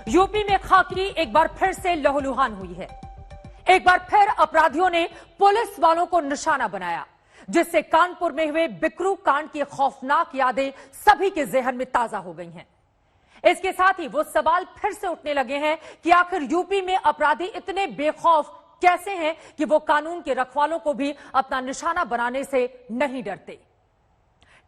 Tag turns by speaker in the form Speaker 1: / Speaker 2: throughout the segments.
Speaker 1: UP में खाकी एक बार फिर से लहूलुहान हुई है। एक बार फिर अपराधियों ने पुलिस वालों को निशाना बनाया, जिससे कानपुर में हुए बिकरू कांड की खौफनाक यादें सभी के जहन में ताजा हो गई हैं। इसके साथ ही वो सवाल फिर से उठने लगे हैं कि आखिर यूपी में अपराधी इतने बेखौफ कैसे हैं कि वो कानून के रखवालों को भी अपना निशाना बनाने से नहीं डरते।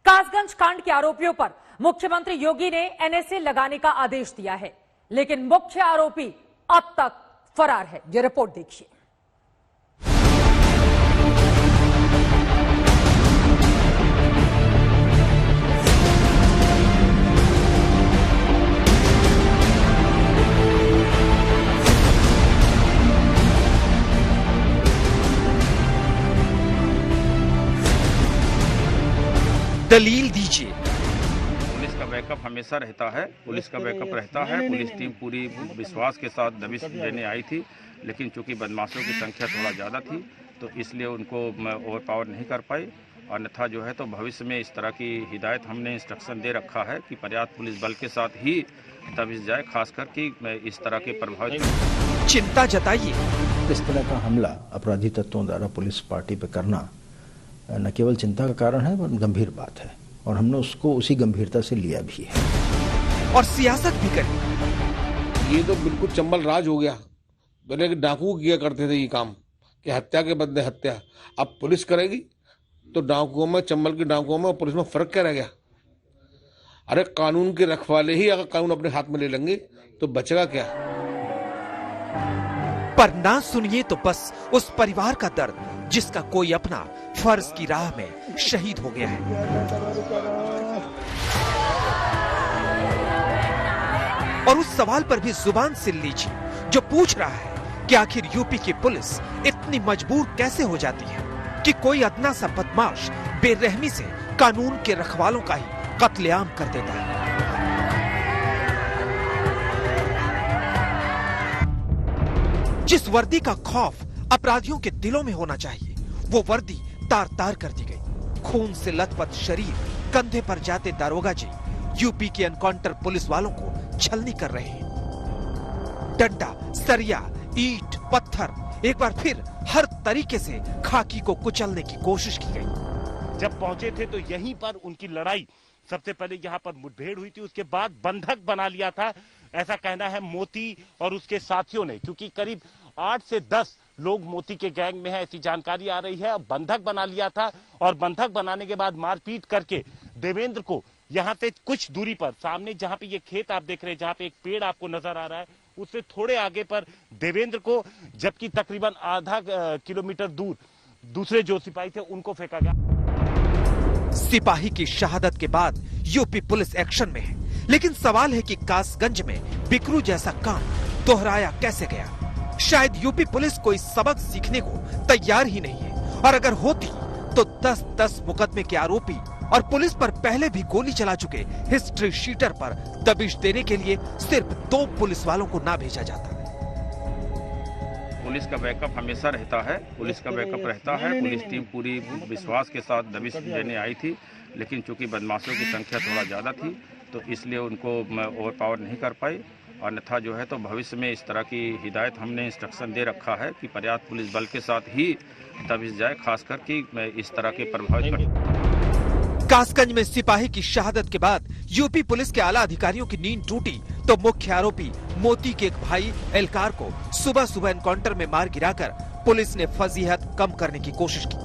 Speaker 1: कासगंज कांड के आरोपियों पर मुख्यमंत्री योगी ने एनएसए लगाने का आदेश दिया है, लेकिन मुख्य आरोपी अब तक फरार है। ये रिपोर्ट देखिए।
Speaker 2: दलील दीजिए।
Speaker 3: पुलिस का बैकअप हमेशा रहता है, पुलिस का बैकअप रहता है। पुलिस टीम पूरी विश्वास के साथ दबिश देने आई थी, लेकिन चूंकि बदमाशों की संख्या थोड़ा ज़्यादा थी तो इसलिए उनको ओवर पावर नहीं कर पाई। अन्यथा जो है तो भविष्य में इस तरह की हिदायत हमने इंस्ट्रक्शन दे रखा है कि पर्याप्त पुलिस बल के साथ ही दबिश जाए, खासकर कि इस तरह के प्रभावित।
Speaker 2: चिंता जताइए।
Speaker 4: इस तरह का हमला अपराधी तत्वों द्वारा पुलिस पार्टी पर करना न केवल चिंता का कारण है, वरन गंभीर बात है और हमने उसको उसी गंभीरता से लिया भी है
Speaker 2: और सियासत भी करी।
Speaker 5: ये तो बिल्कुल चंबल राज हो गया। पहले डाकू किया करते थे ये काम कि हत्या के बदले हत्या। अब पुलिस करेगी तो डाकुओं में, चंबल के डाकुओं में और पुलिस में फर्क क्या रह गया? अरे कानून के रखवाले ही अगर कानून अपने हाथ में ले लेंगे तो बचेगा क्या?
Speaker 2: पर ना सुनिए तो बस उस परिवार का दर्द जिसका कोई अपना फर्ज की राह में शहीद हो गया है। और उस सवाल पर भी जुबान सिल लीजिए जो पूछ रहा है कि आखिर यूपी की पुलिस इतनी मजबूर कैसे हो जाती है कि कोई अदना सा बदमाश बेरहमी से कानून के रखवालों का ही कत्लेआम कर देता है। जिस वर्दी का खौफ अपराधियों के दिलों में होना चाहिए, वो वर्दी तार तार कर दी गई। खून से लथपथ शरीर, कंधे पर जाते दारोगा जी यूपी के एनकाउंटर पुलिस वालों को छलनी कर रहे हैं। डंडा, सरिया, ईंट, पत्थर, एक बार फिर हर तरीके से खाकी को कुचलने की कोशिश की गई।
Speaker 6: जब पहुंचे थे तो यहीं पर उनकी लड़ाई, सबसे पहले यहाँ पर मुठभेड़ हुई थी, उसके बाद बंधक बना लिया था, ऐसा कहना है मोती और उसके साथियों ने, क्योंकि करीब 8 से 10 लोग मोती के गैंग में है, ऐसी जानकारी आ रही है। बंधक बना लिया था और बंधक बनाने के बाद मारपीट करके देवेंद्र को यहाँ से कुछ दूरी पर, सामने जहाँ पे ये खेत आप देख रहे हैं, जहाँ पे एक पेड़ आपको नजर आ रहा है, उससे थोड़े आगे पर देवेंद्र को, जबकि तकरीबन आधा किलोमीटर दूर दूसरे जो सिपाही थे उनको फेंका गया।
Speaker 2: सिपाही की शहादत के बाद यूपी पुलिस एक्शन में है, लेकिन सवाल है कि कासगंज में बिकरू जैसा काम दोहराया कैसे गया। शायद यूपी पुलिस कोई सबक सीखने को तैयार ही नहीं है, और अगर होती तो 10-10 मुकदमे के आरोपी और पुलिस पर पहले भी गोली चला चुके हिस्ट्री शीटर पर दबिश देने के लिए सिर्फ 2 पुलिस वालों को ना भेजा जाता।
Speaker 3: पुलिस का बैकअप हमेशा रहता है, पुलिस का बैकअप रहता है। पुलिस टीम पूरी विश्वास के साथ दबिश देने आई थी, लेकिन चूंकि बदमाशों की संख्या थोड़ा ज़्यादा थी तो इसलिए उनको ओवर पावर नहीं कर पाई। अन्यथा जो है तो भविष्य में इस तरह की हिदायत हमने इंस्ट्रक्शन दे रखा है कि पर्याप्त पुलिस बल के साथ ही दबिश जाए, खासकर कि इस तरह के प्रभावित।
Speaker 2: कासगंज में सिपाही की शहादत के बाद यूपी पुलिस के आला अधिकारियों की नींद टूटी तो मुख्य आरोपी मोती के एक भाई एलकार को सुबह सुबह एनकाउंटर में मार गिराकर पुलिस ने फजीहत कम करने की कोशिश की।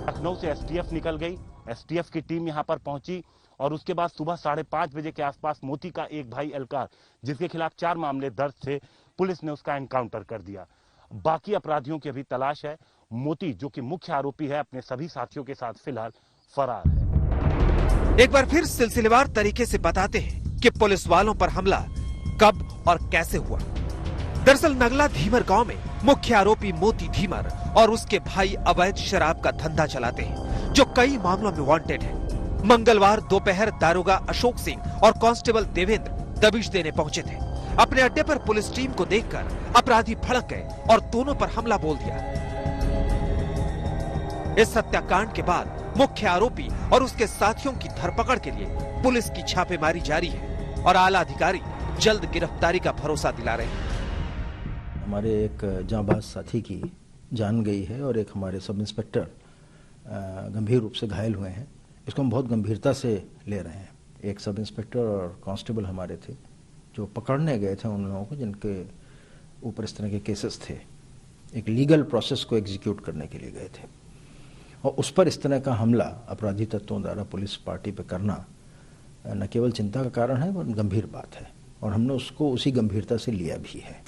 Speaker 6: लखनऊ से एसटीएफ निकल गई, एसटीएफ की टीम यहाँ पर पहुंची और उसके बाद सुबह 5:30 बजे के आसपास मोती का एक भाई एलकार, जिसके खिलाफ 4 मामले दर्ज थे, पुलिस ने उसका एनकाउंटर कर दिया। बाकी अपराधियों की अभी तलाश है। मोती, जो कि मुख्य आरोपी है, अपने सभी साथियों के साथ फिलहाल फरार है।
Speaker 2: एक बार फिर सिलसिलेवार तरीके से बताते हैं कि पुलिस वालों पर हमला कब और कैसे हुआ। दरअसल नगला धीमर गांव में मुख्य आरोपी मोती धीमर और उसके भाई अवैध शराब का धंधा चलाते हैं, जो कई मामलों में वांटेड है। मंगलवार दोपहर दारोगा अशोक सिंह और कांस्टेबल देवेंद्र दबिश देने पहुंचे थे। अपने अड्डे पर पुलिस टीम को देखकर अपराधी भड़क गए और दोनों पर हमला बोल दिया। इस हत्याकांड के बाद मुख्य आरोपी और उसके साथियों की धरपकड़ के लिए पुलिस की छापेमारी जारी है और आला अधिकारी जल्द गिरफ्तारी का भरोसा दिला रहे हैं।
Speaker 4: हमारे एक जांबाज साथी की जान गई है और एक हमारे सब इंस्पेक्टर गंभीर रूप से घायल हुए हैं। इसको हम बहुत गंभीरता से ले रहे हैं। एक सब इंस्पेक्टर और कांस्टेबल हमारे थे जो पकड़ने गए थे उन लोगों को जिनके ऊपर इस तरह के केसेस थे, एक लीगल प्रोसेस को एग्जीक्यूट करने के लिए गए थे, और उस पर इस तरह का हमला अपराधी तत्वों द्वारा पुलिस पार्टी पर करना न केवल चिंता का कारण है बल्कि गंभीर बात है, और हमने उसको उसी गंभीरता से लिया भी है।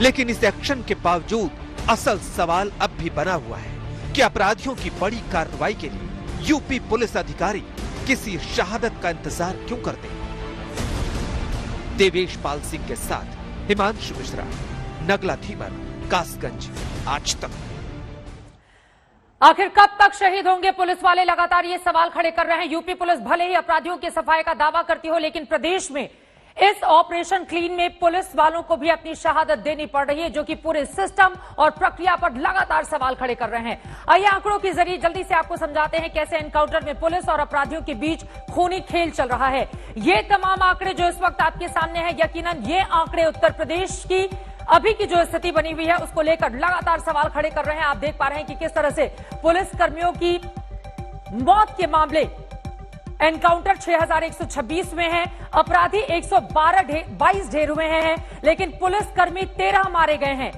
Speaker 2: लेकिन इस एक्शन के बावजूद असल सवाल अब भी बना हुआ है कि अपराधियों की बड़ी कार्रवाई के लिए यूपी पुलिस अधिकारी किसी शहादत का इंतजार क्यों करते हैं। देवेश पाल सिंह के साथ हिमांशु मिश्रा, नगला धीमर, कासगंज, आज तक।
Speaker 1: आखिर कब तक शहीद होंगे पुलिस वाले, लगातार ये सवाल खड़े कर रहे हैं। यूपी पुलिस भले ही अपराधियों की सफाई का दावा करती हो, लेकिन प्रदेश में इस ऑपरेशन क्लीन में पुलिस वालों को भी अपनी शहादत देनी पड़ रही है, जो कि पूरे सिस्टम और प्रक्रिया पर लगातार सवाल खड़े कर रहे हैं। आइए आंकड़ों के जरिए जल्दी से आपको समझाते हैं कैसे एनकाउंटर में पुलिस और अपराधियों के बीच खूनी खेल चल रहा है। ये तमाम आंकड़े जो इस वक्त आपके सामने हैं, यकीनन ये आंकड़े उत्तर प्रदेश की अभी की जो स्थिति बनी हुई है उसको लेकर लगातार सवाल खड़े कर रहे हैं। आप देख पा रहे हैं कि किस तरह से पुलिस कर्मियों की मौत के मामले एनकाउंटर 6126 में है, अपराधी 122 ढेर हुए हैं, लेकिन पुलिसकर्मी 13 मारे गए हैं।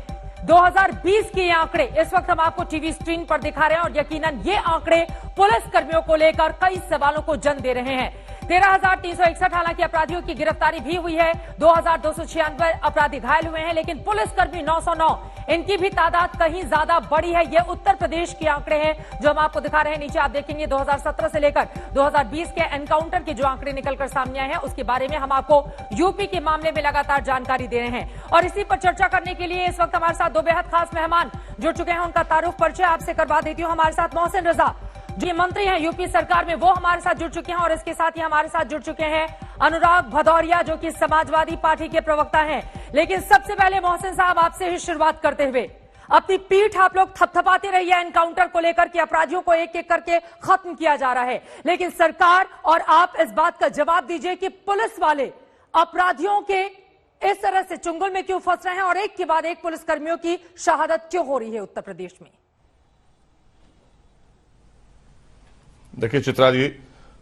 Speaker 1: 2020 के ये आंकड़े इस वक्त हम आपको टीवी स्क्रीन पर दिखा रहे हैं, और यकीनन ये आंकड़े पुलिसकर्मियों को लेकर कई सवालों को जन्म दे रहे हैं। 13,361 हालांकि अपराधियों की गिरफ्तारी भी हुई है, 2,296 अपराधी घायल हुए हैं, लेकिन पुलिसकर्मी 909, इनकी भी तादाद कहीं ज्यादा बड़ी है। ये उत्तर प्रदेश के आंकड़े हैं जो हम आपको दिखा रहे हैं। नीचे आप देखेंगे 2017 से लेकर 2020 के एनकाउंटर के जो आंकड़े निकलकर सामने आए हैं उसके बारे में हम आपको यूपी के मामले में लगातार जानकारी दे रहे हैं। और इसी पर चर्चा करने के लिए इस वक्त हमारे साथ दो बेहद खास मेहमान जुड़ चुके हैं। उनका तारुफ परिचय आपसे करवा देती हूँ। हमारे साथ मोहसिन रजा जो मंत्री हैं यूपी सरकार में, वो हमारे साथ जुड़ चुके हैं, और इसके साथ ही हमारे साथ जुड़ चुके हैं अनुराग भदौरिया जो कि समाजवादी पार्टी के प्रवक्ता हैं। लेकिन सबसे पहले मोहसिन साहब आपसे ही शुरुआत करते हुए, अपनी पीठ आप लोग थपथपाते रहिए एनकाउंटर को लेकर कि अपराधियों को एक एक करके खत्म किया जा रहा है, लेकिन सरकार और आप इस बात का जवाब दीजिए कि पुलिस वाले अपराधियों के इस तरह से चुंगल में क्यों फंस रहे हैं और एक के बाद एक पुलिसकर्मियों की शहादत क्यों हो रही है उत्तर प्रदेश में।
Speaker 7: देखिए चित्रा जी,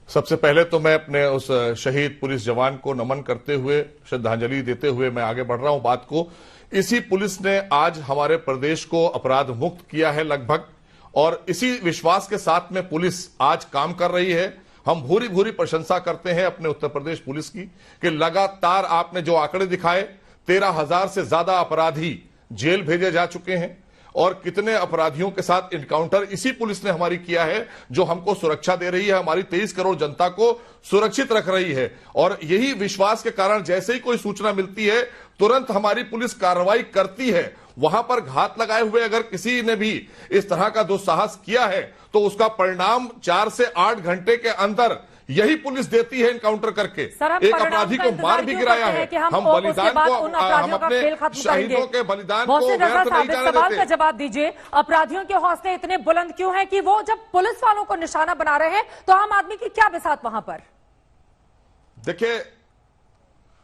Speaker 7: सबसे पहले तो मैं अपने उस शहीद पुलिस जवान को नमन करते हुए, श्रद्धांजलि देते हुए मैं आगे बढ़ रहा हूं बात को। इसी पुलिस ने आज हमारे प्रदेश को अपराध मुक्त किया है लगभग, और इसी विश्वास के साथ में पुलिस आज काम कर रही है। हम भूरी भूरी प्रशंसा करते हैं अपने उत्तर प्रदेश पुलिस की कि लगातार आपने जो आंकड़े दिखाए, 13,000 से ज्यादा अपराधी जेल भेजे जा चुके हैं, और कितने अपराधियों के साथ इनकाउंटर इसी पुलिस ने हमारी किया है, जो हमको सुरक्षा दे रही है, हमारी 23 करोड़ जनता को सुरक्षित रख रही है। और यही विश्वास के कारण जैसे ही कोई सूचना मिलती है तुरंत हमारी पुलिस कार्रवाई करती है। वहां पर घात लगाए हुए अगर किसी ने भी इस तरह का दुस्साहस किया है तो उसका परिणाम 4 से 8 घंटे के अंदर यही पुलिस देती है एनकाउंटर करके। एक अपराधी को मार भी गिराया है। हम बलिदान को, हम अपने शहीदों के बलिदान को व्यर्थ नहीं जाने
Speaker 1: सवाल
Speaker 7: देते।
Speaker 1: का जवाब दीजिए, अपराधियों के हौसले इतने बुलंद क्यों हैं कि वो जब पुलिस वालों को निशाना बना रहे हैं तो आम आदमी की क्या बिसात वहां पर।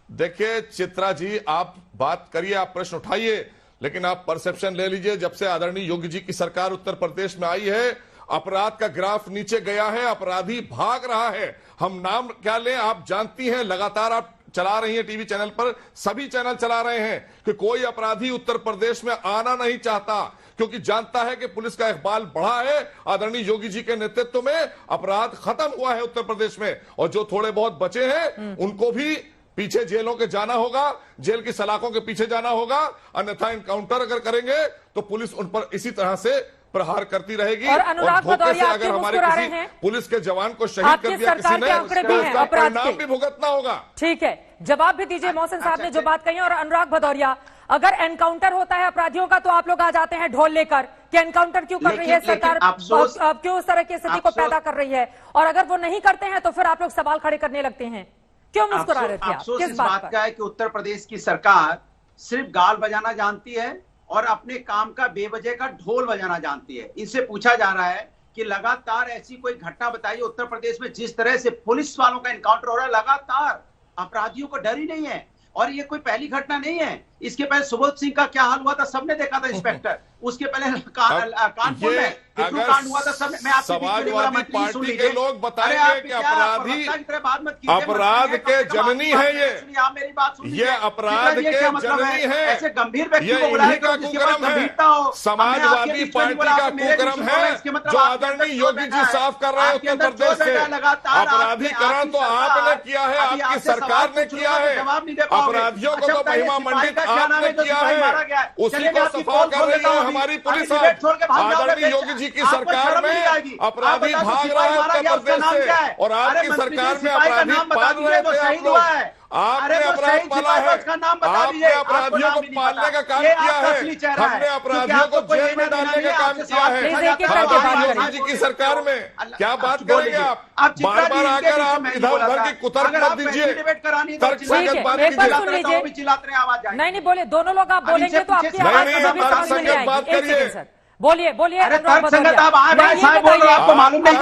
Speaker 7: देखिए चित्रा जी, आप बात करिए, आप प्रश्न उठाइए, लेकिन आप परसेप्शन ले लीजिए। जब से आदरणीय योगी जी की सरकार उत्तर प्रदेश में आई है, अपराध का ग्राफ नीचे गया है, अपराधी भाग रहा है। हम नाम क्या लें, आप जानती हैं, लगातार आप चला रही हैं टीवी चैनल पर, सभी चैनल चला रहे हैं कि कोई अपराधी उत्तर प्रदेश में आना नहीं चाहता, क्योंकि जानता है कि पुलिस का इकबाल बढ़ा है। आदरणीय योगी जी के नेतृत्व में अपराध खत्म हुआ है उत्तर प्रदेश में, और जो थोड़े बहुत बचे हैं उनको भी पीछे जेलों के जाना होगा, जेल की सलाखों के पीछे जाना होगा, अन्यथा इनकाउंटर अगर करेंगे तो पुलिस उन पर इसी तरह से प्रहार करती रहेगी।
Speaker 1: और अनुराग भदौरिया अगर
Speaker 7: हमारे किसी पुलिस के जवान को शहीद कर दिया किसी ने, उसका परिणाम भी भुगतना होगा।
Speaker 1: ठीक है, जवाब भी दीजिए मोहसिन साहब ने जो बात कही। और अनुराग भदौरिया, अगर एनकाउंटर होता है अपराधियों का तो आप लोग आ जाते हैं ढोल लेकर कि एनकाउंटर क्यों कर रही है सरकार, क्यों उस तरह की स्थिति को पैदा कर रही है, और अगर वो नहीं करते हैं तो फिर आप लोग सवाल खड़े करने लगते हैं। क्यों मुस्कुरा रहे थे आप? किस बात
Speaker 8: का है कि उत्तर प्रदेश की सरकार सिर्फ गाल बजाना जानती है और अपने काम का बेवजह का ढोल बजाना जानती है। इनसे पूछा जा रहा है कि लगातार ऐसी कोई घटना बताइए उत्तर प्रदेश में जिस तरह से पुलिस वालों का एनकाउंटर हो रहा है, लगातार अपराधियों को डर ही नहीं है। और ये कोई पहली घटना नहीं है। इसके पहले सुबोध सिंह का क्या हाल हुआ था सबने देखा था, इंस्पेक्टर। उसके पहले कानपुर में कांड हुआ था सब। मैं
Speaker 7: समाजवादी पार्टी के लोग बताएंगे कि अपराधी अपराध के जननी है
Speaker 8: मेरी बात सुनिए,
Speaker 7: ये अपराध के जननी है,
Speaker 8: ऐसे गंभीर व्यक्ति
Speaker 7: ये
Speaker 8: को बुलाया
Speaker 7: इन्हीं का कुकर्म है, समाजवादी पार्टी का कुकर्म है जो आदरणीय योगी जी साफ कर रहे हैं उत्तर प्रदेश से। अपराधीकरण तो आपने किया है, आपकी सरकार ने किया है, अपराधियों को तो महिमा मंडित आपने किया है, उसी को सफा कर रही है हमारी पुलिस। आदरणीय योगी जी की सरकार में अपराधी भाग रहा है उत्तर प्रदेश से, और आपकी सरकार में अपराधी पाल रहे थे आप लोग। आपने अपराध पाला है, आपने अपराधियों को पालने का काम किया है, हमने अपराधियों को जेल में डालने का काम किया है योगी जी की सरकार में। क्या बात करेंगे आप? बार बार आकर आप इधर उधर की कुतर्क मत दीजिए, तर्कसंगत बात कीजिए।
Speaker 1: नहीं बोले, दोनों लोग आप बोलेंगे तो आपकी
Speaker 7: तर्कसंगत बात करिए।
Speaker 1: बोलिए बोलिए।
Speaker 8: आपको मालूम नहीं,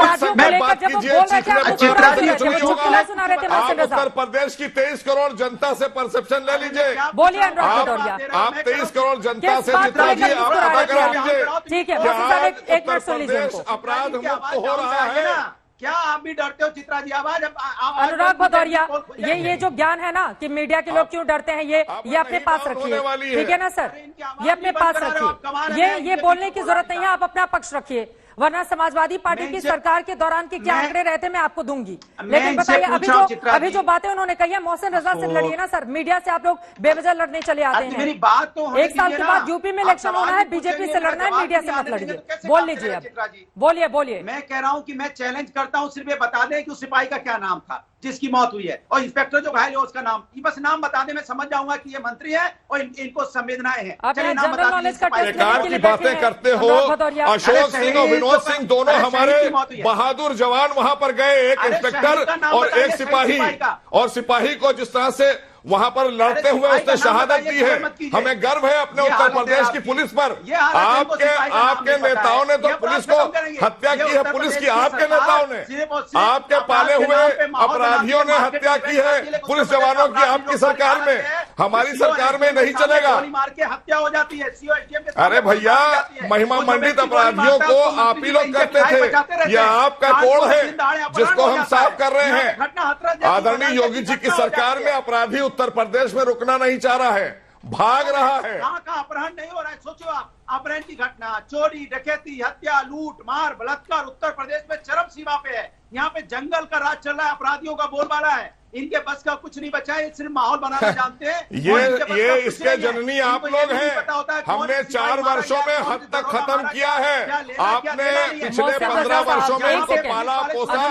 Speaker 7: उत्तर प्रदेश की 23 करोड़ जनता से परसेप्शन ले लीजिए।
Speaker 1: बोलिए
Speaker 7: आप 23 करोड़ जनता से चित्रा जी आप पता करा लीजिए।
Speaker 1: ठीक है, एक मिनट सुन लीजिए।
Speaker 7: अपराध मुक्त हो रहा है।
Speaker 8: क्या आप भी डरते हो चित्रा जी? आवाज
Speaker 1: अनुराग भदौरिया, ये जो ज्ञान है ना कि मीडिया के लोग क्यों डरते हैं, ये अपने पास रखिए, ठीक है ना सर? ये अपने पास रखिए, ये बोलने की जरूरत नहीं है, आप अपना पक्ष रखिए, वरना समाजवादी पार्टी की सरकार के दौरान के क्या आंकड़े रहते मैं आपको दूंगी। लेकिन बताइए, अभी जो बातें उन्होंने कही है, मोहसिन रजा से लड़िए ना सर। मीडिया से आप लोग बेवजह लड़ने चले आते हैं।
Speaker 8: मेरी बात तो
Speaker 1: एक साल के बाद यूपी में इलेक्शन होना है, बीजेपी से लड़ना है, मीडिया से मत लड़िए। बोल लीजिए अब, बोलिए।
Speaker 8: मैं कह रहा हूं कि मैं चैलेंज करता हूं, सिर्फ ये बता दें कि उस सिपाही का क्या नाम था जिसकी मौत हुई है, और इंस्पेक्टर जो घायल है उसका नाम, बस नाम बता दें, मैं समझ जाऊंगा कि ये मंत्री है और इनको संवेदनाएं हैं। चलिए नाम बता दीजिए।
Speaker 7: बेकार की बातें करते हो। अशोक सिंह और विनोद सिंह दोनों हमारे बहादुर जवान वहां पर गए, एक इंस्पेक्टर और एक सिपाही, और सिपाही को जिस तरह से वहां पर लड़ते हुए उसने शहादत दी है। हमें गर्व है अपने उत्तर प्रदेश की पुलिस पर। आपके नेताओं ने तो पुलिस को हत्या की है, पुलिस की आपके नेताओं ने, आपके पाले हुए अपराधियों ने हत्या की है पुलिस जवानों की आपकी सरकार में। हमारी सरकार में नहीं चलेगा।
Speaker 8: हत्या हो जाती है।
Speaker 7: अरे भैया, महिमा मंडित अपराधियों को आप ही लोग करते थे, यह आपका कोड है जिसको हम साफ कर रहे हैं। आदरणीय योगी जी की सरकार में अपराधी उत्तर प्रदेश में रुकना नहीं चाह रहा है, भाग रहा है।
Speaker 8: कहां का अपहरण नहीं हो रहा है? सोचो आप, अपहरण की घटना, चोरी, डकैती, हत्या, लूट मार, बलात्कार उत्तर प्रदेश में चरम सीमा पे है। यहाँ पे जंगल का राज चल रहा है, अपराधियों का बोलबाला है। इनके बस का कुछ नहीं बचा है, सिर्फ माहौल बनाना जानते हैं।
Speaker 7: ये इसके जननी आप लोग हैं। हमने 4 वर्षों में हद तक खत्म किया है। आपने पिछले 15 वर्षों में इनको पाला पोसा।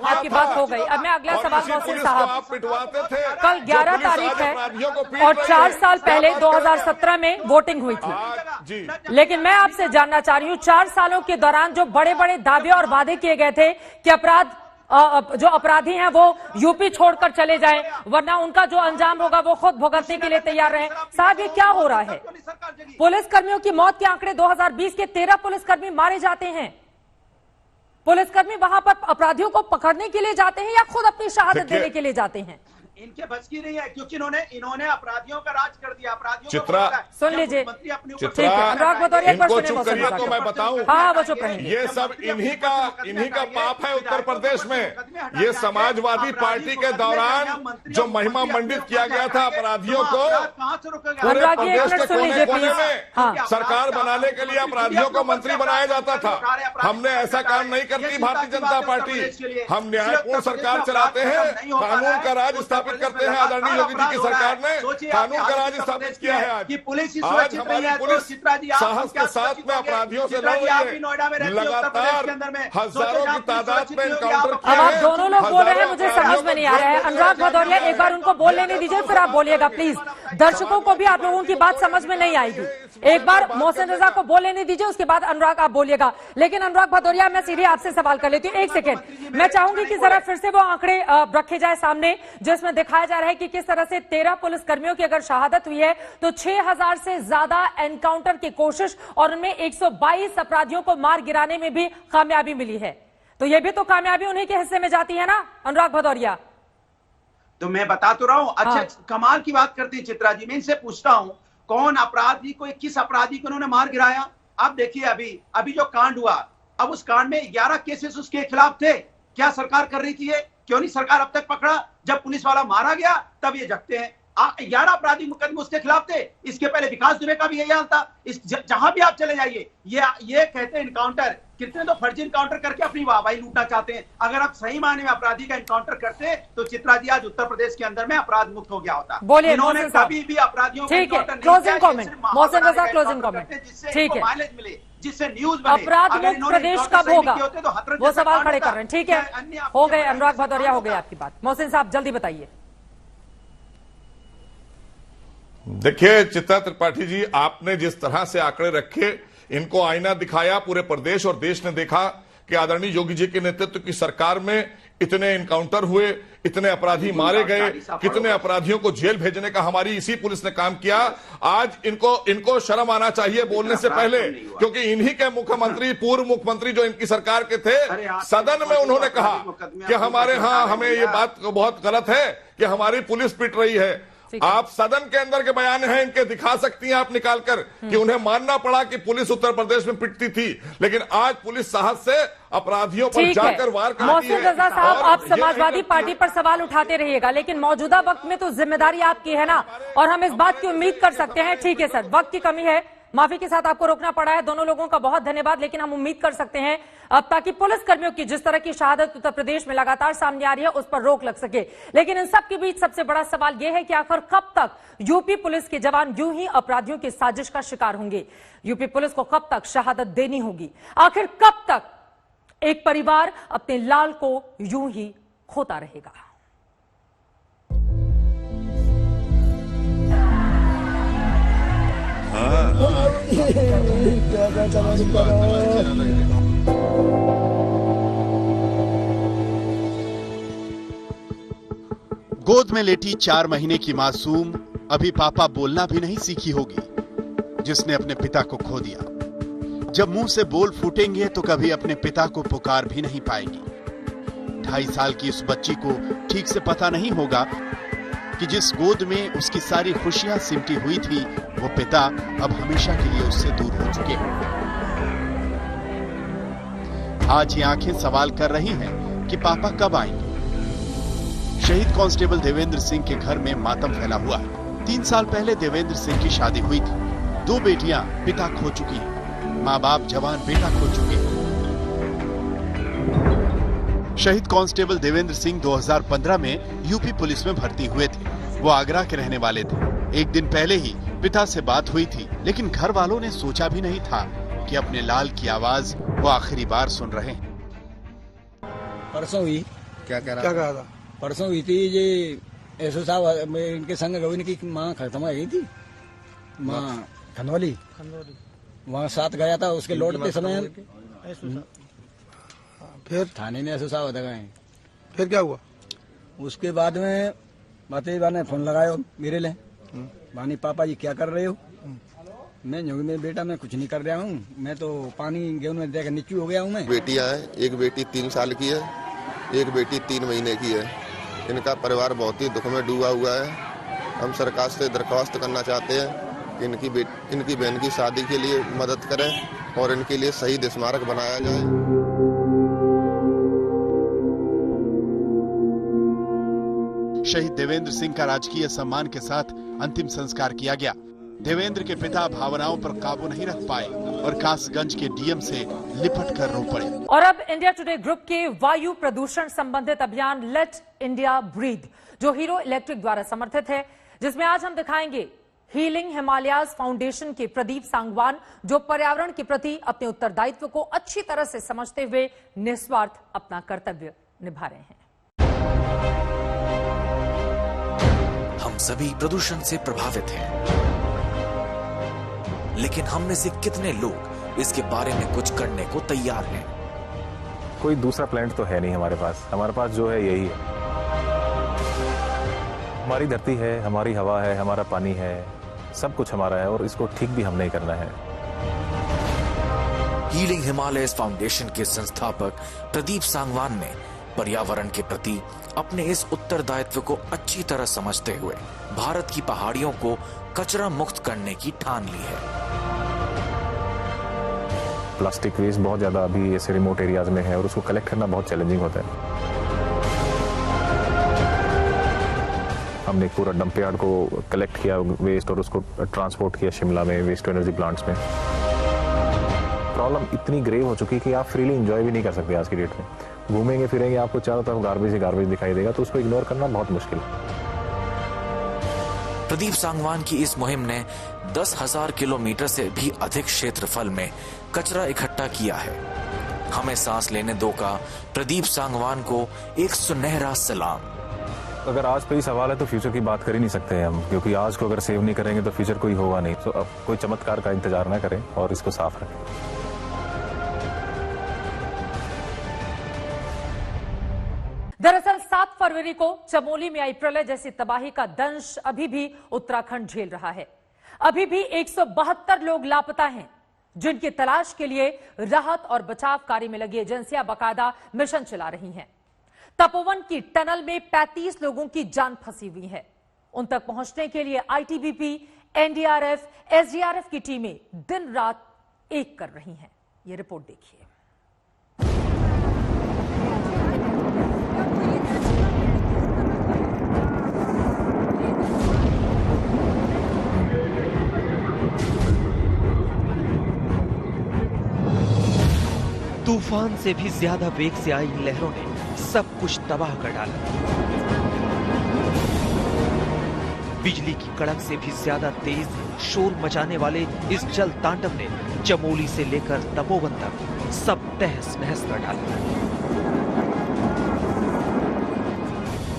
Speaker 1: आपकी बात हो गई। अब मैं अगला सवाल मोहसिन साहब,
Speaker 7: आप पिटवाते थे।
Speaker 1: कल 11 तारीख है और 4 साल पहले 2017 में वोटिंग हुई थी, लेकिन मैं आपसे जानना चाह रही हूँ, 4 सालों के दौरान जो बड़े बड़े दावे और वादे किए गए थे कि जो अपराधी हैं वो यूपी छोड़कर चले जाएं, वरना उनका जो अंजाम होगा वो खुद भुगतने के लिए तैयार रहे। साहब, ये क्या हो रहा है? पुलिसकर्मियों की मौत के आंकड़े 2020 के 13 पुलिसकर्मी मारे जाते हैं। पुलिसकर्मी वहां पर अपराधियों को पकड़ने के लिए जाते हैं या खुद अपनी शहादत देने के लिए जाते हैं?
Speaker 8: इनके बस की नहीं है, क्योंकि इन्होंने अपराधियों का राज कर दिया। अपराधियों
Speaker 7: चित्रा,
Speaker 1: सुन लीजिए,
Speaker 7: चित्रा, इनको चुप करिए तो मैं बताऊं।
Speaker 1: हाँ, वो चुप रहेंगे।
Speaker 7: ये सब इन्हीं का पाप है उत्तर प्रदेश में। ये समाजवादी पार्टी के दौरान जो महिमा मंडित किया गया था अपराधियों को, पूरे प्रदेश के कोने कोने में सरकार बनाने के लिए अपराधियों को मंत्री बनाया जाता था। हमने ऐसा काम नहीं करती भारतीय जनता पार्टी। हम न्यायपूर्ण सरकार चलाते हैं, कानून का राज स्थापित करते हैं। आदरणीय योगी जी की सरकार ने कानून का राज स्थापित किया है। आज हमारी पुलिस साहस के साथ में अपराधियों से लड़ रही है। लगातार हजारों की तादाद में एनकाउंटर किया है।
Speaker 1: अब आप दोनों लोग बोल रहे हैं, मुझे समझ में नहीं आ रहा है। अनुराग भदौरिया, एक बार उनको बोल लेने दीजिए, फिर आप बोलिएगा प्लीज। दर्शकों को भी आप लोगों की बात समझ में नहीं आएगी। एक बार मोहसिन रजा को बोल लेने दीजिए, उसके बाद अनुराग आप बोलिएगा। लेकिन अनुराग भदौरिया, मैं सीधे आपसे सवाल कर लेती हूँ, 1 सेकेंड। मैं चाहूंगी कि जरा फिर से वो आंकड़े रखे जाए सामने, जिसमें दिखाया जा रहा है कि किस तरह से 13 पुलिसकर्मियों की अगर शहादत हुई है तो 6000 से ज्यादा एनकाउंटर की कोशिश और उनमें 122 अपराधियों को मार गिराने में भी कामयाबी मिली है। तो यह भी तो कामयाबी उन्हीं के हिस्से में जाती है ना अनुराग भदौरिया?
Speaker 8: तो मैं बता तो रहा हूं। अच्छा,
Speaker 1: हाँ।
Speaker 8: कमाल की बात करते हैं चित्रा जी। मैं इनसे पूछता हूं, कौन अपराधी को, किस अपराधी को उन्होंने मार गिराया? अब देखिए, अभी जो कांड हुआ, अब उस कांड में 11 केसेस उसके खिलाफ थे। क्या सरकार कर रही थी ये? क्यों नहीं सरकार अब तक पकड़ा? जब पुलिस वाला मारा गया तब ये जगते हैं। 11 अपराधी मुकदमे उसके खिलाफ थे। इसके पहले विकास दुबे का भी यही हाल था। जहां भी आप चले जाइए, ये कहते हैं इनकाउंटर। कितने तो फर्जी इनकाउंटर करके अपनी वाहवाही लूटना चाहते हैं। अगर आप सही मायने में अपराधी का इनकाउंटर करते तो चित्रा जी आज उत्तर प्रदेश के अंदर में अपराध मुक्त हो गया होता।
Speaker 1: बोलिए
Speaker 8: इन्होंने
Speaker 1: मोहसिन साहब।
Speaker 8: कभी भी अपराधियों का
Speaker 1: ठीक है,
Speaker 8: इनकाउंटर नहीं
Speaker 1: क्लोजिंग
Speaker 8: किया।
Speaker 1: Comment Mohsin Raza, closing comment. ठीक है,
Speaker 8: माइलेज मिले, जिससे न्यूज बने।
Speaker 1: अपराध
Speaker 8: अगर
Speaker 1: मुक्त
Speaker 8: इन्होंने
Speaker 1: प्रदेश
Speaker 8: इनकाउंटर
Speaker 1: कब
Speaker 8: सही
Speaker 1: होगा,
Speaker 8: नहीं किए होते तो हथरस
Speaker 1: वो
Speaker 8: जैसा
Speaker 1: सवाल
Speaker 8: कांड
Speaker 1: खड़े
Speaker 8: होता।
Speaker 1: कर रहे हैं। ठीक है,
Speaker 8: अन्य
Speaker 1: हो गए,
Speaker 8: अपराधी
Speaker 1: अनुराग
Speaker 8: जैसा
Speaker 1: भदौरिया, हो
Speaker 8: कांड
Speaker 1: गई
Speaker 8: होता।
Speaker 1: आपकी बात। मोहसिन साहब जल्दी बताइए।
Speaker 7: देखिए चित्रा त्रिपाठी जी, आपने जिस तरह से आंकड़े रखे, इनको आईना दिखाया, पूरे प्रदेश और देश ने देखा कि आदरणीय योगी जी के नेतृत्व की सरकार में इतने इनकाउंटर हुए, इतने अपराधी मारे गए, कितने अपराधियों को जेल भेजने का हमारी इसी पुलिस ने काम किया। आज इनको शर्म आना चाहिए बोलने से पहले, क्योंकि इन्हीं के मुख्यमंत्री, पूर्व मुख्यमंत्री जो इनकी सरकार के थे, सदन में उन्होंने कहा कि हमारे यहां हमें ये बात बहुत गलत है कि हमारी पुलिस पिट रही है। आप सदन के अंदर के बयान हैं इनके दिखा सकती हैं आप निकालकर कि उन्हें मानना पड़ा कि पुलिस उत्तर प्रदेश में पिटती थी, लेकिन आज पुलिस साहस से अपराधियों पर जाकर वार करती है।
Speaker 1: मोहसिन रजा साहब, आप समाजवादी पार्टी पर सवाल उठाते रहिएगा, लेकिन मौजूदा वक्त में तो जिम्मेदारी आपकी है ना, और हम इस बात की उम्मीद कर सकते हैं। ठीक है सर, वक्त की कमी है, माफी के साथ आपको रोकना पड़ा है। दोनों लोगों का बहुत धन्यवाद, लेकिन हम उम्मीद कर सकते हैं अब ताकि पुलिस कर्मियों की जिस तरह की शहादत उत्तर प्रदेश में लगातार सामने आ रही है उस पर रोक लग सके। लेकिन इन सब के बीच सबसे बड़ा सवाल यह है कि आखिर कब तक यूपी पुलिस के जवान यूं ही अपराधियों की साजिश का शिकार होंगे? यूपी पुलिस को कब तक शहादत देनी होगी? आखिर कब तक एक परिवार अपने लाल को यूं ही खोता रहेगा?
Speaker 9: गोद में लेटी 4 महीने की मासूम अभी पापा बोलना भी नहीं सीखी होगी, जिसने अपने पिता को खो दिया। जब मुंह से बोल फूटेंगे तो कभी अपने पिता को पुकार भी नहीं पाएगी। 2.5 साल की उस बच्ची को ठीक से पता नहीं होगा कि जिस गोद में उसकी सारी खुशियां सिमटी हुई थी, वो पिता अब हमेशा के लिए उससे दूर हो चुके हैं। आज ये आंखें सवाल कर रही हैं कि पापा कब आएंगे। शहीद कांस्टेबल देवेंद्र सिंह के घर में मातम फैला हुआ है। 3 साल पहले देवेंद्र सिंह की शादी हुई थी। 2 बेटियां पिता खो चुकी हैं, माँ बाप जवान बेटा खो चुके हैं। शहीद कांस्टेबल देवेंद्र सिंह 2015 में यूपी पुलिस में भर्ती हुए थे। वो आगरा के रहने वाले थे। एक दिन पहले ही पिता से बात हुई थी, लेकिन घर वालों ने सोचा भी नहीं था कि अपने लाल की आवाज वो आखिरी बार सुन रहे हैं।
Speaker 10: परसों हुई।
Speaker 11: क्या कहा था?
Speaker 10: परसों हुई थी ये ऐसो साहब इनके संग गई की माँ खत्म हो गई थी, माँ खनौली वहाँ साथ गया था। उसके लौटते समय
Speaker 11: फिर
Speaker 10: थाने में ऐसो साहब गए।
Speaker 11: फिर क्या हुआ?
Speaker 10: उसके बाद में बातें ने फोन लगायो मेरे लिए, बानी पापा जी क्या कर रहे हो? मैं मेरे बेटा मैं कुछ नहीं कर रहा हूँ, मैं तो पानी गेहूं में देकर नीचू हो गया हूँ। मैं
Speaker 12: बेटियां हैं, एक बेटी 3 साल की है, एक बेटी 3 महीने की है। इनका परिवार बहुत ही दुख में डूबा हुआ है। हम सरकार से दरख्वास्त करना चाहते हैं कि इनकी बहन की शादी के लिए मदद करें और इनके लिए शहीद स्मारक बनाया जाए।
Speaker 9: शहीद देवेंद्र सिंह का राजकीय सम्मान के साथ अंतिम संस्कार किया गया। देवेंद्र के पिता भावनाओं पर काबू नहीं रख पाए और कासगंज के डीएम से लिपट कर रो पड़े।
Speaker 1: और अब इंडिया टुडे ग्रुप के वायु प्रदूषण संबंधित अभियान लेट इंडिया ब्रीथ, जो हीरो इलेक्ट्रिक द्वारा समर्थित है, जिसमें आज हम दिखाएंगे हीलिंग हिमालयाज फाउंडेशन के प्रदीप सांगवान, जो पर्यावरण के प्रति अपने उत्तरदायित्व को अच्छी तरह से समझते हुए निस्वार्थ अपना कर्तव्य निभा रहे हैं।
Speaker 13: हम सभी प्रदूषण से प्रभावित हैं, लेकिन हम में से कितने लोग इसके बारे में कुछ करने को तैयार हैं?
Speaker 14: कोई दूसरा प्लांट तो है नहीं हमारे पास जो है यही है। हमारी धरती है, हमारी हवा है, हमारा पानी है, सब कुछ हमारा है और इसको ठीक भी हमने ही करना है।
Speaker 13: हीलिंग हिमालयस फाउंडेशन के संस्थापक प्रदीप सांगवान ने पर्यावरण के प्रति अपने इस उत्तरदायित्व को अच्छी तरह समझते हुए भारत की पहाड़ियों को कचरा मुक्त करने की ठान ली है।
Speaker 14: प्लास्टिक वेस्ट बहुत ज्यादा अभी ऐसे रिमोट एरियाज में है और उसको कलेक्ट करना बहुत चैलेंजिंग होता है। हमने पूरा डंप यार्ड को कलेक्ट किया वेस्ट और उसको ट्रांसपोर्ट किया शिमला में वेस्ट टू एनर्जी प्लांट्स में। प्रॉब्लम इतनी ग्रेव हो चुकी है कि आप फ्रीली एंजॉय भी नहीं कर सकते आज की डेट में। घूमेंगे फिरेंगे आपको चारों तरफ गार्बेज ही गार्बेज दिखाई देगा, तो उसको इग्नोर करना बहुत मुश्किल है।
Speaker 13: प्रदीप सांगवान की इस मुहिम ने 10,000 किलोमीटर से भी अधिक क्षेत्रफल में कचरा इकट्ठा किया है। हमें सांस लेने दो का प्रदीप सांगवान को एक सुनहरा सलाम।
Speaker 14: अगर आज पे ही सवाल है तो फ्यूचर की बात कर ही नहीं सकते हैं हम, क्योंकि आज को अगर सेव नहीं करेंगे तो फ्यूचर कोई होगा नहीं। तो अब कोई चमत्कार का इंतजार ना करें और इसको साफ रखें।
Speaker 1: दरअसल 7 फरवरी को चमोली में आई प्रलय जैसी तबाही का दंश अभी भी उत्तराखंड झेल रहा है। अभी भी 172 लोग लापता हैं, जिनकी तलाश के लिए राहत और बचाव कार्य में लगी एजेंसियां बाकायदा मिशन चला रही हैं। तपोवन की टनल में 35 लोगों की जान फंसी हुई है। उन तक पहुंचने के लिए आईटीबीपी, एनडीआरएफ, एसडीआरएफ की टीमें दिन रात एक कर रही हैं। ये रिपोर्ट देखिए।
Speaker 2: तूफान से भी ज्यादा वेग से आई इन लहरों ने सब कुछ तबाह कर डाला। बिजली की कड़क से भी ज्यादा तेज शोर मचाने वाले इस जल तांडव ने चमोली से लेकर तपोवन तक सब तहस नहस कर डाला।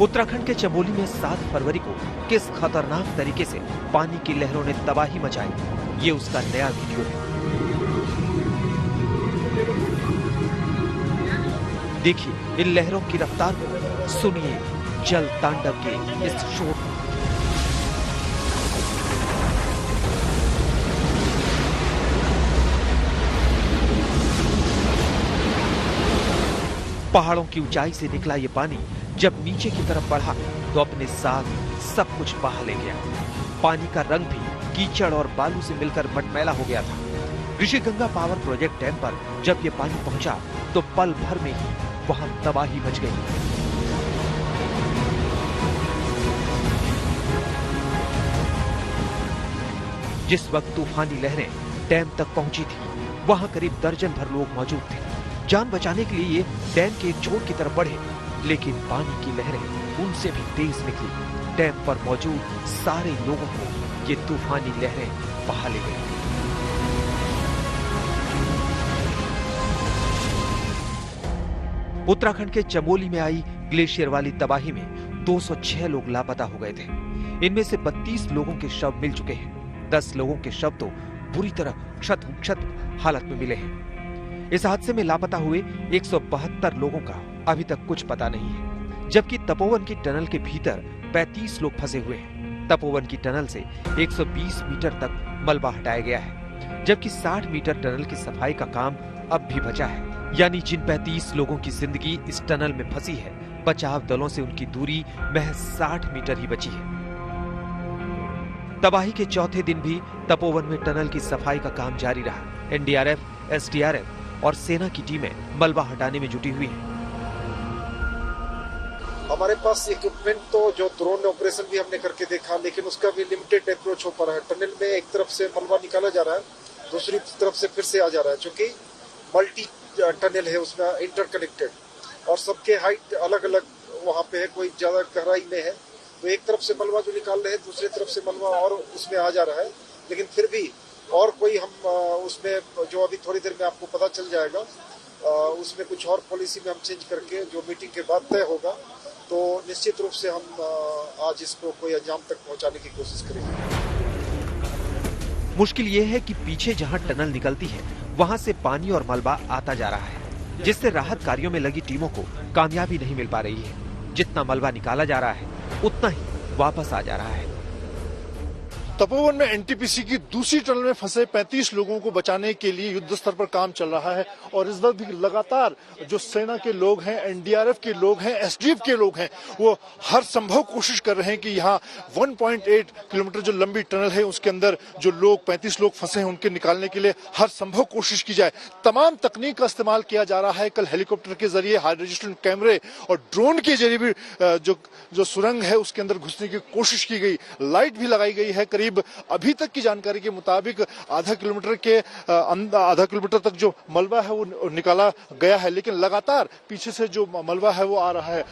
Speaker 2: उत्तराखंड के चमोली में 7 फरवरी को किस खतरनाक तरीके से पानी की लहरों ने तबाही मचाई, ये उसका नया वीडियो है। देखिए इन लहरों की रफ्तार को, सुनिए जल तांडव के इस शोर। पहाड़ों की ऊंचाई से निकला ये पानी जब नीचे की तरफ बढ़ा तो अपने साथ सब कुछ बहा ले गया। पानी का रंग भी कीचड़ और बालू से मिलकर मटमैला हो गया था। ऋषिगंगा पावर प्रोजेक्ट डैम पर जब ये पानी पहुंचा तो पल भर में ही वहां तबाही मच गई। जिस वक्त तूफानी लहरें डैम तक पहुंची थी, वहां करीब दर्जन भर लोग मौजूद थे। जान बचाने के लिए ये डैम के एक छोर की तरफ बढ़े, लेकिन पानी की लहरें उनसे भी तेज निकली। डैम पर मौजूद सारे लोगों को ये तूफानी लहरें बहा ले गई। उत्तराखंड के चमोली में आई ग्लेशियर वाली तबाही में 206 लोग लापता हो गए थे। इनमें से 32 लोगों के शव मिल चुके हैं। 10 लोगों के शव तो बुरी तरह क्षत हालत में मिले हैं। इस हादसे में लापता हुए 172 लोगों का अभी तक कुछ पता नहीं है, जबकि तपोवन की टनल के भीतर 35 लोग फंसे हुए हैं। तपोवन की टनल से 120 मीटर तक मलबा हटाया गया है, जबकि 60 मीटर टनल की सफाई का काम अब भी बचा है। यानी जिन 35 लोगों की जिंदगी इस टनल में फंसी है, बचाव दलों से उनकी दूरी महज 60 मीटर ही बची है। तबाही के चौथे दिन भी तपोवन में टनल की सफाई का काम जारी रहा। एनडीआरएफ, एसडीआरएफ और सेना की टीमें मलबा हटाने में जुटी हुई हैं।
Speaker 15: हमारे पास इक्विपमेंट तो जो ड्रोन ऑपरेशन भी हमने करके देखा, लेकिन उसका भी लिमिटेड अप्रोच हो पा रहा है। टनल में एक तरफ से मलबा निकाला जा रहा है, दूसरी तरफ से फिर से आ जा रहा है, क्योंकि मल्टी टनल है, उसमें इंटरकनेक्टेड और सबके हाइट अलग अलग वहाँ पे है। कोई ज्यादा गहराई में है तो एक तरफ से मलबा जो निकाल रहे हैं, दूसरी तरफ से मलबा और उसमें आ जा रहा है। लेकिन फिर भी और कोई हम उसमें जो अभी थोड़ी देर में आपको पता चल जाएगा, उसमें कुछ और पॉलिसी में हम चेंज करके जो मीटिंग के बाद तय होगा, तो निश्चित रूप से हम आज इसको कोई अंजाम तक पहुंचाने की कोशिश करेंगे।
Speaker 2: मुश्किल ये है कि पीछे जहां टनल निकलती है, वहां से पानी और मलबा आता जा रहा है, जिससे राहत कार्यों में लगी टीमों को कामयाबी नहीं मिल पा रही है। जितना मलबा निकाला जा रहा है, उतना ही वापस आ जा रहा है।
Speaker 16: तपोवन में एनटीपीसी की दूसरी टनल में फंसे 35 लोगों को बचाने के लिए युद्ध स्तर पर काम चल रहा है और इस वक्त भी लगातार जो सेना के लोग हैं, एनडीआरएफ के लोग हैं, एसडीएफ के लोग हैं, वो हर संभव कोशिश कर रहे हैं कि यहाँ 1.8 किलोमीटर जो लंबी टनल है उसके अंदर जो लोग 35 लोग फंसे हैं उनके निकालने के लिए हर संभव कोशिश की जाए। तमाम तकनीक का इस्तेमाल किया जा रहा है। कल हेलीकॉप्टर के जरिए, हाई रेजिस्टेंस कैमरे और ड्रोन के जरिए भी जो सुरंग है उसके अंदर घुसने की कोशिश की गई। लाइट भी लगाई गई है। करीब अभी तक की जानकारी के मुताबिक आधा किलोमीटर तक जो मलबा है वो निकाला गया है, लेकिन लगातार पीछे से जो मलबा है वो आ रहा है।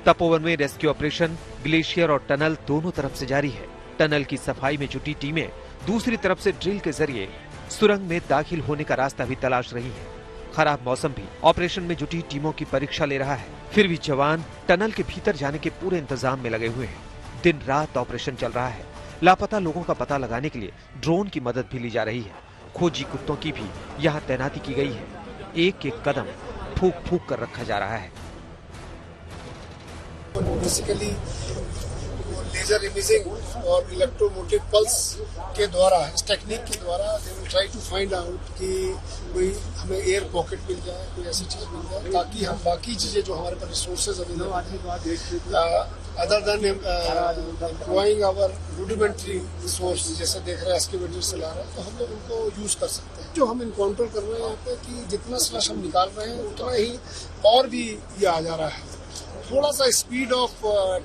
Speaker 2: तपोवन में रेस्क्यू ऑपरेशन ग्लेशियर और टनल दोनों तरफ से जारी है। टनल की सफाई में जुटी टीमें दूसरी तरफ से ड्रिल के जरिए सुरंग में दाखिल होने का रास्ता भी तलाश रही है। खराब मौसम भी ऑपरेशन में जुटी टीमों की परीक्षा ले रहा है। फिर भी जवान टनल के भीतर जाने के पूरे इंतजाम में लगे हुए हैं। दिन रात ऑपरेशन चल रहा है। लापता लोगों का पता लगाने के लिए ड्रोन की मदद भी ली जा रही है। खोजी कुत्तों की भी यहाँ तैनाती की गई है। एक एक कदम फूंक फूंक कर रखा जा रहा है।
Speaker 15: बेसिकली लेजर इमेजिंग और इलेक्ट्रोमोटिव पल्स के द्वारा, इस टेक्निक के द्वारा they will try to find out कि कोई हमें एयर पॉकेट मिल जाए, कोई ऐसी चीज मिल जाए ताकि हम बाकी चीजें जो हमारे पास resources other than employing our rudimentary resource, जैसे देख रहे हैं एक्सकेवेटर चला रहे हैं, तो हम लोग उनको यूज कर सकते हैं। जो हम इनकाउंटर कर रहे हैं यहाँ पे कि जितना स्लश हम निकाल रहे हैं उतना ही और भी ये आ जा रहा है। थोड़ा सा speed of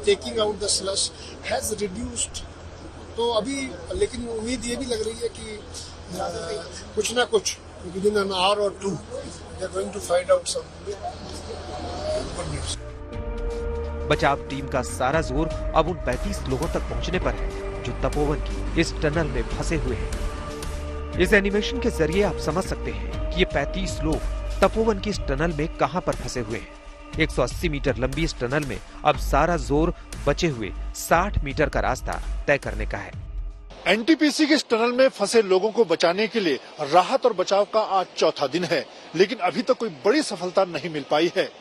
Speaker 15: taking out the slush has reduced, तो अभी लेकिन उम्मीद ये भी लग रही है कि कुछ ना कुछ विद इन एन आवर और two they are going to find out some good news.
Speaker 2: बचाव टीम का सारा जोर अब उन 35 लोगों तक पहुंचने पर है जो तपोवन की इस टनल में फंसे हुए हैं। इस एनिमेशन के जरिए आप समझ सकते हैं कि ये 35 लोग तपोवन की इस टनल में कहां पर फंसे हुए हैं। 180 मीटर लंबी इस टनल में अब सारा जोर बचे हुए 60 मीटर का रास्ता तय करने का है।
Speaker 16: एनटीपीसी के इस टनल में फंसे लोगों को बचाने के लिए राहत और बचाव का आज चौथा दिन है, लेकिन अभी तक कोई बड़ी सफलता नहीं मिल पाई है।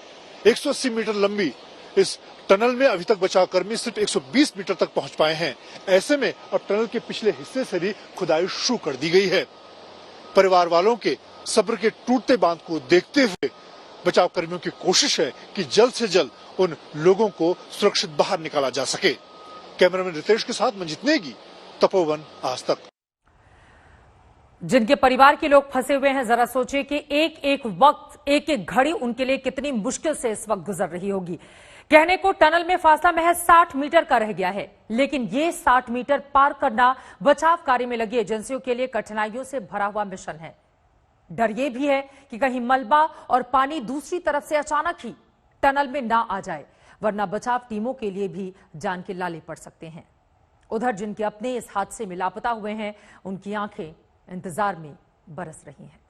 Speaker 16: 180 मीटर लंबी इस टनल में अभी तक बचाव कर्मी सिर्फ 120 मीटर तक पहुंच पाए हैं। ऐसे में अब टनल के पिछले हिस्से से भी खुदाई शुरू कर दी गई है। परिवार वालों के सब्र के टूटते बांध को देखते हुए बचाव कर्मियों की कोशिश है कि जल्द से जल्द उन लोगों को सुरक्षित बाहर निकाला जा सके। कैमरामैन रितेश के साथ मंजित नेगी, तपोवन, आज तक।
Speaker 1: जिनके परिवार के लोग फंसे हुए हैं, जरा सोचिए कि एक एक वक्त, एक एक घड़ी उनके लिए कितनी मुश्किल से इस वक्त गुजर रही होगी। कहने को टनल में फासला महज 60 मीटर का रह गया है, लेकिन ये 60 मीटर पार करना बचाव कार्य में लगी एजेंसियों के लिए कठिनाइयों से भरा हुआ मिशन है। डर ये भी है कि कहीं मलबा और पानी दूसरी तरफ से अचानक ही टनल में ना आ जाए, वरना बचाव टीमों के लिए भी जान के लाले पड़ सकते हैं। उधर जिनके अपने इस हादसे में लापता हुए हैं, उनकी आंखें इंतजार में बरस रही हैं।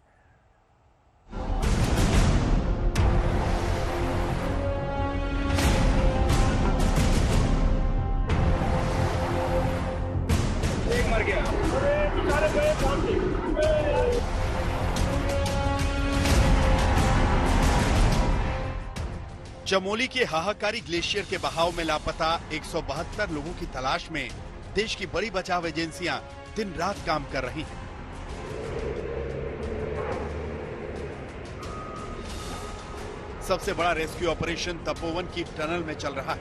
Speaker 9: चमोली के हाहाकारी ग्लेशियर के बहाव में लापता 172 लोगों की तलाश में देश की बड़ी बचाव एजेंसियां दिन रात काम कर रही हैं। सबसे बड़ा रेस्क्यू ऑपरेशन तपोवन की टनल में चल रहा है।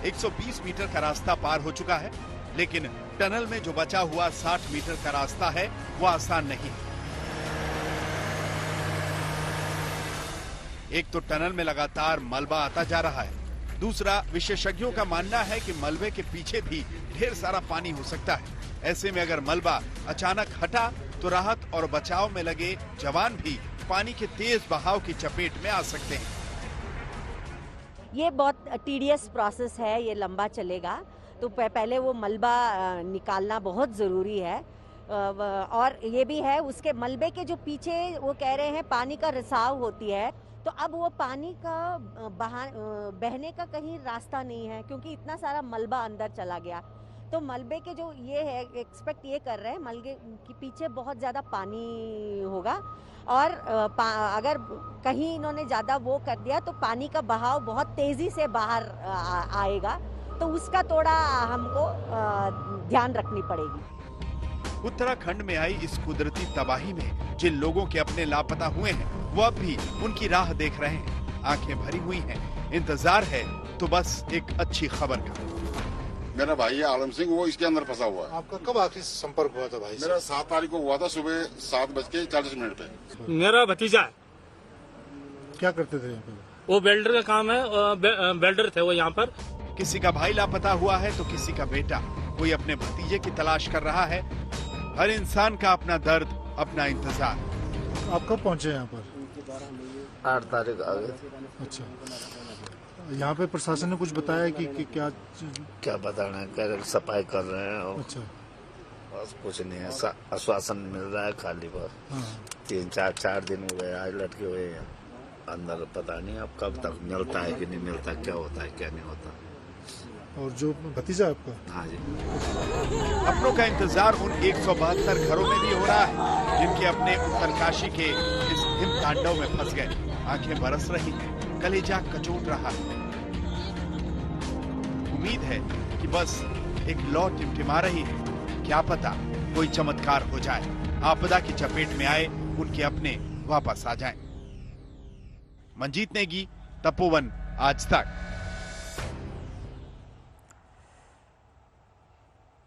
Speaker 9: 120 मीटर का रास्ता पार हो चुका है, लेकिन टनल में जो बचा हुआ 60 मीटर का रास्ता है वो आसान नहीं है। एक तो टनल में लगातार मलबा आता जा रहा है, दूसरा विशेषज्ञों का मानना है कि मलबे के पीछे भी ढेर सारा पानी हो सकता है। ऐसे में अगर मलबा अचानक हटा तो राहत और बचाव में लगे जवान भी पानी के तेज बहाव की चपेट में आ सकते हैं।
Speaker 17: ये बहुत टीडियस प्रोसेस है, ये लंबा चलेगा, तो पहले वो मलबा निकालना बहुत ज़रूरी है। और ये भी है, उसके मलबे के जो पीछे वो कह रहे हैं पानी का रिसाव होती है, तो अब वो पानी का बहने का कहीं रास्ता नहीं है, क्योंकि इतना सारा मलबा अंदर चला गया। तो मलबे के जो ये है, एक्सपेक्ट ये कर रहे हैं मलबे के पीछे बहुत ज़्यादा पानी होगा, और अगर कहीं इन्होंने ज़्यादा वो कर दिया तो पानी का बहाव बहुत तेज़ी से बाहर आएगा, तो उसका थोड़ा हमको ध्यान रखनी पड़ेगी।
Speaker 9: उत्तराखंड में आई इस कुदरती तबाही में जिन लोगों के अपने लापता हुए हैं वो अब भी उनकी राह देख रहे हैं। आंखें भरी हुई हैं, इंतजार है तो बस एक अच्छी खबर का।
Speaker 18: मेरा भाई आलम सिंह, वो इसके अंदर फंसा हुआ है।
Speaker 16: आपका कब आखिरी संपर्क हुआ था भाई से?
Speaker 18: मेरा 7 तारीख को हुआ था सुबह 7:40 पे।
Speaker 19: मेरा भतीजा है।
Speaker 16: क्या करते थे यहाँ पे?
Speaker 19: वो वेल्डर का काम है, वेल्डर थे वो यहाँ पर।
Speaker 9: किसी का भाई लापता हुआ है तो किसी का बेटा, कोई अपने भतीजे की तलाश कर रहा है। हर इंसान का अपना दर्द, अपना इंतजार।
Speaker 16: आप कब पहुँचे यहाँ पर?
Speaker 20: 8 तारीख आ गए।
Speaker 16: अच्छा, यहाँ पे प्रशासन ने कुछ बताया कि क्या
Speaker 20: बताना है, क्या सफाई कर रहे हैं और
Speaker 16: अच्छा,
Speaker 20: बस कुछ नहीं है, आश्वासन मिल रहा है खाली बस। 3-4 दिन हो गए आज लटके हुए हैं अंदर। पता नहीं अब कब तक मिलता है कि नहीं मिलता, क्या होता है क्या नहीं होता।
Speaker 16: और जो भतीजा आपका?
Speaker 20: हाँ जी।
Speaker 9: अपनों का इंतजार उन 172 घरों में भी हो रहा है जिनके अपने उत्तरकाशी के इस हिम तांडव में फंस गए। आंखें बरस रही हैं, कलेजा कचोट रहा है। उम्मीद है कि बस एक लौ टिमटिमा रही है, क्या पता कोई चमत्कार हो जाए, आपदा की चपेट में आए उनके अपने वापस आ जाएं। मंजीत नेगी, तपोवन, आज तक।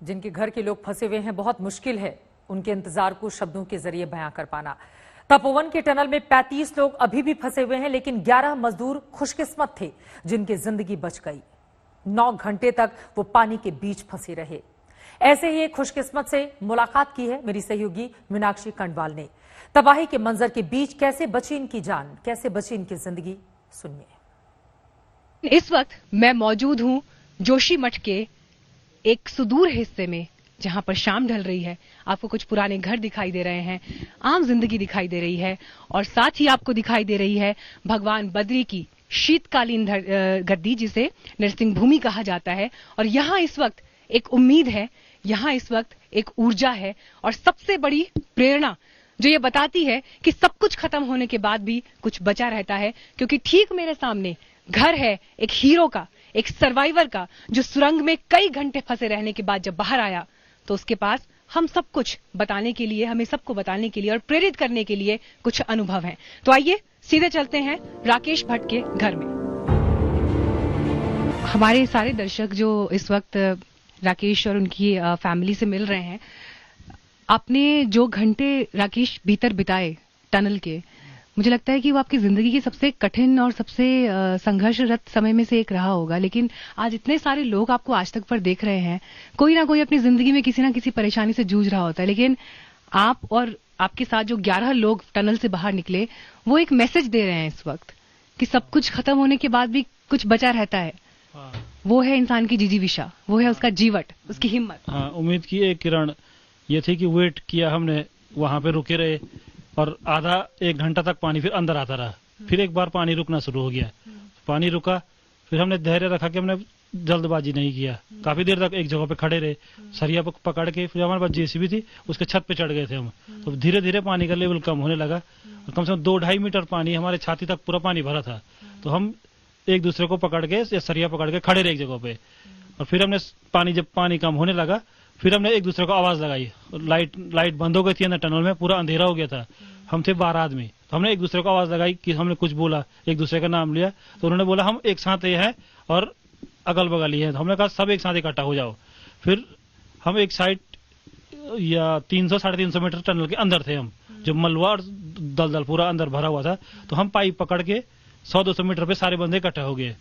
Speaker 1: जिनके घर के लोग फंसे हुए हैं, बहुत मुश्किल है उनके इंतजार को शब्दों के जरिए बयां कर पाना। तपोवन के टनल में 35 लोग अभी भी फंसे हुए हैं, लेकिन 11 मजदूर खुशकिस्मत थे जिनकी जिंदगी बच गई। 9 घंटे तक वो पानी के बीच फंसे रहे। ऐसे ही एक खुशकिस्मत से मुलाकात की है मेरी सहयोगी मीनाक्षी कंडवाल ने। तबाही के मंजर के बीच कैसे बची इनकी जान, कैसे बची इनकी जिंदगी, सुनिए।
Speaker 21: इस वक्त मैं मौजूद हूं जोशीमठ के एक सुदूर हिस्से में, जहां पर शाम ढल रही है। आपको कुछ पुराने घर दिखाई दे रहे हैं, आम जिंदगी दिखाई दे रही है और साथ ही आपको दिखाई दे रही है भगवान बद्री की शीतकालीन गद्दी, जिसे नरसिंह भूमि कहा जाता है। और यहाँ इस वक्त एक उम्मीद है, यहाँ इस वक्त एक ऊर्जा है और सबसे बड़ी प्रेरणा जो ये बताती है कि सब कुछ खत्म होने के बाद भी कुछ बचा रहता है। क्योंकि ठीक मेरे सामने घर है एक हीरो का, एक सर्वाइवर का, जो सुरंग में कई घंटे फंसे रहने के बाद जब बाहर आया तो उसके पास हम सब कुछ बताने के लिए, हमें सबको बताने के लिए और प्रेरित करने के लिए कुछ अनुभव हैं। तो आइए सीधे चलते हैं राकेश भट्ट के घर में। हमारे सारे दर्शक जो इस वक्त राकेश और उनकी फैमिली से मिल रहे हैं, आपने जो घंटे राकेश भीतर बिताए टनल के, मुझे लगता है कि वो आपकी जिंदगी की सबसे कठिन और सबसे संघर्षरत समय में से एक रहा होगा। लेकिन आज इतने सारे लोग आपको आज तक पर देख रहे हैं, कोई ना कोई अपनी जिंदगी में किसी ना किसी परेशानी से जूझ रहा होता है, लेकिन आप और आपके साथ जो 11 लोग टनल से बाहर निकले, वो एक मैसेज दे रहे हैं इस वक्त कि सब कुछ खत्म होने के बाद भी कुछ बचा रहता है। वो है इंसान की जिजीविषा, वो है उसका जीवट, उसकी हिम्मत।
Speaker 19: हाँ, उम्मीद की एक किरण ये थी कि वेट किया हमने, वहां पे रुके रहे और आधा 1 घंटा तक पानी फिर अंदर आता रहा। फिर एक बार पानी रुकना शुरू हो गया, पानी रुका, फिर हमने धैर्य रखा कि हमने जल्दबाजी नहीं किया। काफी देर तक एक जगह पे खड़े रहे, सरिया पकड़ के। फिर हमारे पास जेसीबी थी, उसके छत पे चढ़ गए थे हम। तो धीरे धीरे पानी का लेवल कम होने लगा और कम से कम 2-2.5 मीटर पानी, हमारे छाती तक पूरा पानी भरा था। तो हम एक दूसरे को पकड़ के या सरिया पकड़ के खड़े रहे एक जगह पे। और फिर हमने जब पानी कम होने लगा, फिर हमने एक दूसरे को आवाज लगाई। लाइट बंद हो गई थी अंदर टनल में, पूरा अंधेरा हो गया था। हम थे 12 आदमी, तो हमने एक दूसरे को आवाज लगाई कि हमने कुछ बोला, एक दूसरे का नाम लिया। तो उन्होंने बोला हम एक साथ ये है और अगल बगल ही है। तो हमने कहा सब एक साथ इकट्ठा हो जाओ। फिर हम एक साइड या 300-350 मीटर टनल के अंदर थे हम, जो मलबा और दलदल पूरा अंदर भरा हुआ था। तो हम पाइप पकड़ के 100-200 मीटर पे सारे बंदे इकट्ठा हो गए।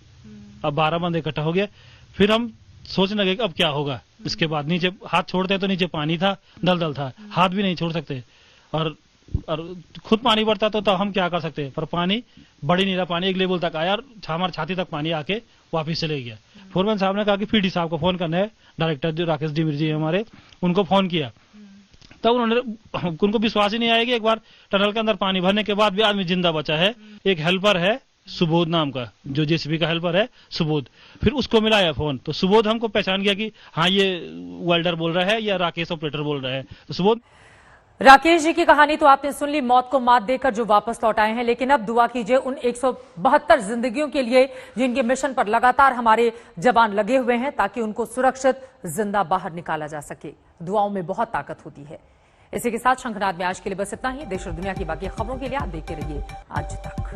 Speaker 19: अब 12 बंदे इकट्ठा हो गए। फिर हम सोचने लगे कि अब क्या होगा इसके बाद। नीचे हाथ छोड़ते तो नीचे पानी था, दलदल था, हाथ भी नहीं छोड़ सकते और खुद पानी बढ़ता तो हम क्या कर सकते। पर पानी बढ़ ही नहीं रहा, पानी एक लेवल तक आया और हमारे छाती तक पानी आके वापिस चले गया। फोरमैन साहब ने कहा कि पीडी साहब को फोन करना है, डायरेक्टर जो राकेश डिमिर जी हमारे, उनको फोन किया। तब उनको विश्वास ही नहीं आया कि एक बार टनल के अंदर पानी भरने के बाद भी आदमी जिंदा बचा है। एक हेल्पर है सुबोध नाम का, जो जेसीबी का हेल्पर है सुबोध, फिर उसको मिलाया फोन। तो सुबोध हमको पहचान गया कि हाँ ये वेल्डर बोल रहा है या राकेश ऑपरेटर बोल रहा है। तो सुबोध
Speaker 1: राकेश जी की कहानी तो आपने सुन ली, मौत को मात देकर जो वापस लौट आए हैं, लेकिन अब दुआ कीजिए उन 172 जिंदगियों के लिए जिनके मिशन पर लगातार हमारे जवान लगे हुए हैं, ताकि उनको सुरक्षित जिंदा बाहर निकाला जा सके। दुआओं में बहुत ताकत होती है। इसी के साथ शंखनाद में आज के लिए बस इतना ही। देश और दुनिया की बाकी खबरों के लिए आप देखते रहिए आज तक।